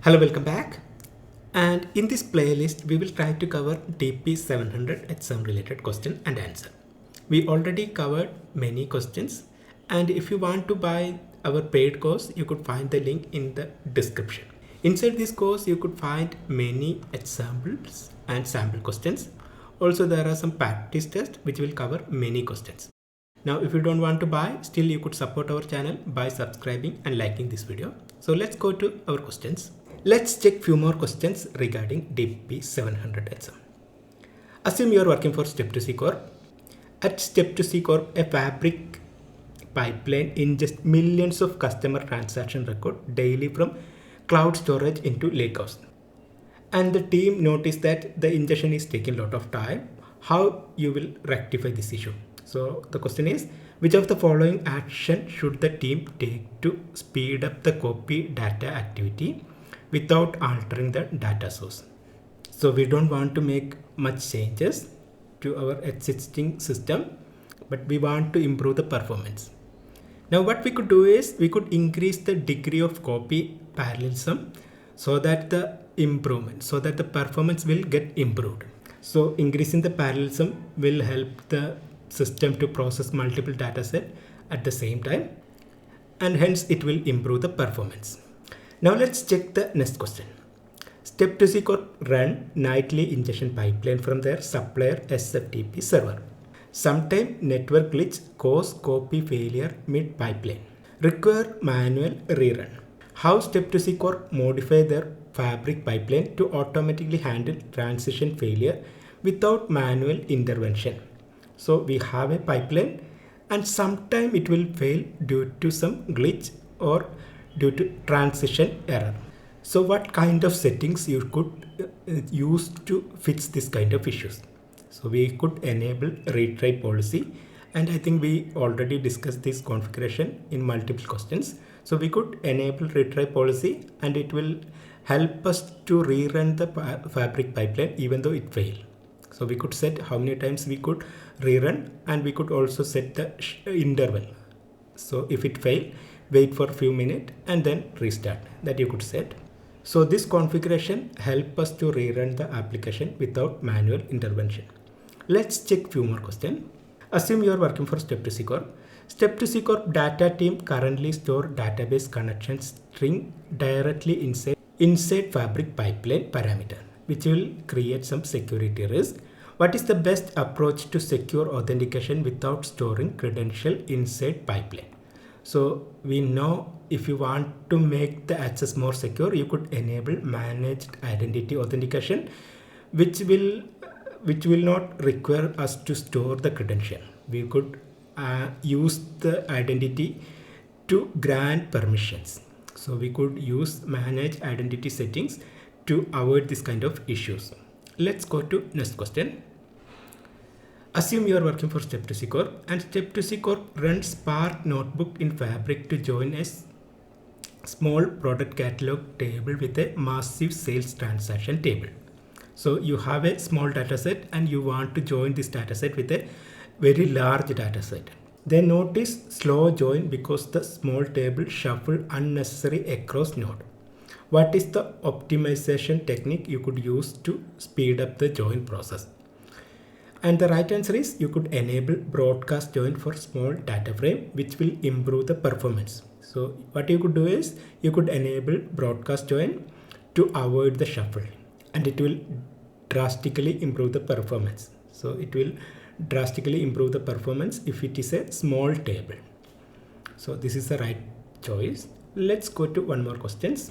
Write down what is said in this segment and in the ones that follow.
Hello, welcome back. And in this playlist, we will try to cover DP-700 exam related question and answer. We already covered many questions, and if you want to buy our paid course, you could find the link in the description. Inside this course, you could find many examples and sample questions. Also, there are some practice tests which will cover many questions. Now, if you don't want to buy, still you could support our channel by subscribing and liking this video. So let's go to our questions. Let's check few more questions regarding DP-700 exam. Assume you are working for Step2C Corp. At Step2C Corp, a Fabric pipeline ingests millions of customer transaction record daily from cloud storage into Lakehouse. And the team noticed that the ingestion is taking a lot of time. How you will rectify this issue? So the question is, which of the following action should the team take to speed up the copy data activity without altering the data source? So we don't want to make much changes to our existing system, but we want to improve the performance. Now what we could do is we could increase the degree of copy parallelism so that the performance will get improved. So increasing the parallelism will help the system to process multiple data sets at the same time, and hence it will improve the performance. Now let's check the next question. Step2C Corp run nightly ingestion pipeline from their supplier SFTP server. Sometime network glitch cause copy failure mid pipeline. Require manual rerun. How Step2C Corp modify their Fabric pipeline to automatically handle transition failure without manual intervention? So we have a pipeline and sometime it will fail due to some glitch or due to transition error. So what kind of settings you could use to fix this kind of issues? So we could enable retry policy, and I think we already discussed this configuration in multiple questions. So we could enable retry policy and it will help us to rerun the Fabric pipeline even though it failed. So we could set how many times we could rerun, and we could also set the interval. So if it failed, wait for a few minutes and then restart, that you could set. So this configuration help us to rerun the application without manual intervention. Let's check few more questions. Assume you are working for Step2C Corp. Step2C Corp data team currently store database connection string directly inside Fabric pipeline parameter, which will create some security risk. What is the best approach to secure authentication without storing credential inside pipeline? So we know if you want to make the access more secure, you could enable managed identity authentication, which will not require us to store the credential. We could use the identity to grant permissions. So we could use manage identity settings to avoid this kind of issues. Let's go to next question. Assume you are working for Step2C Corp and Step2C Corp runs Spark notebook in Fabric to join a small product catalog table with a massive sales transaction table. So you have a small data set and you want to join this data set with a very large data set. They notice slow join because the small table shuffle unnecessary across node. What is the optimization technique you could use to speed up the join process? And the right answer is you could enable broadcast join for small data frame, which will improve the performance. So what you could do is you could enable broadcast join to avoid the shuffle, and it will drastically improve the performance. So it will drastically improve the performance if it is a small table. So this is the right choice. Let's go to one more questions.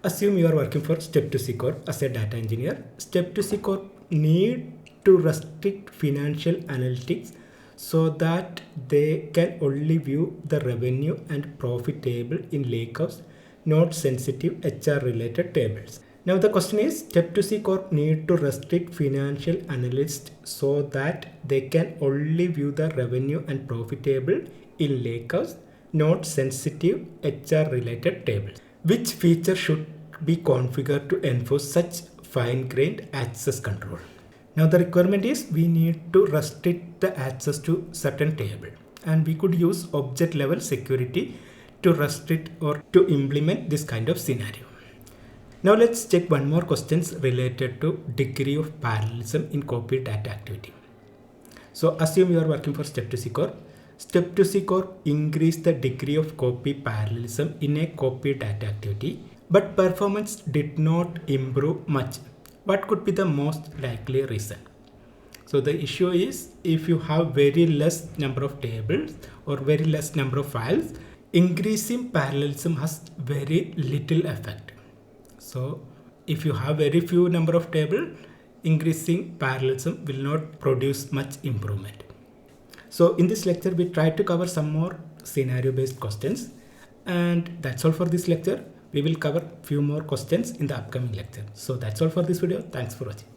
Assume you are working for Step2C Corp as a data engineer. Step2C Corp need to restrict financial analytics so that they can only view the revenue and profit table in Lakehouse, not sensitive HR related tables. Now the question is, Step2C Corp need to restrict financial analysts so that they can only view the revenue and profit table in Lakehouse, not sensitive HR related tables. Which feature should be configured to enforce such fine-grained access control? Now the requirement is we need to restrict the access to certain table, and we could use object level security to restrict or to implement this kind of scenario. Now let's check one more questions related to degree of parallelism in copy data activity. So assume you are working for step 2 C core. Step 2 C core increase the degree of copy parallelism in a copy data activity, but performance did not improve much. What could be the most likely reason? So the issue is, if you have very less number of tables or very less number of files, increasing parallelism has very little effect. So if you have very few number of tables, increasing parallelism will not produce much improvement. So in this lecture, we tried to cover some more scenario based questions, and that's all for this lecture. We will cover few more questions in the upcoming lecture. So that's all for this video. Thanks for watching.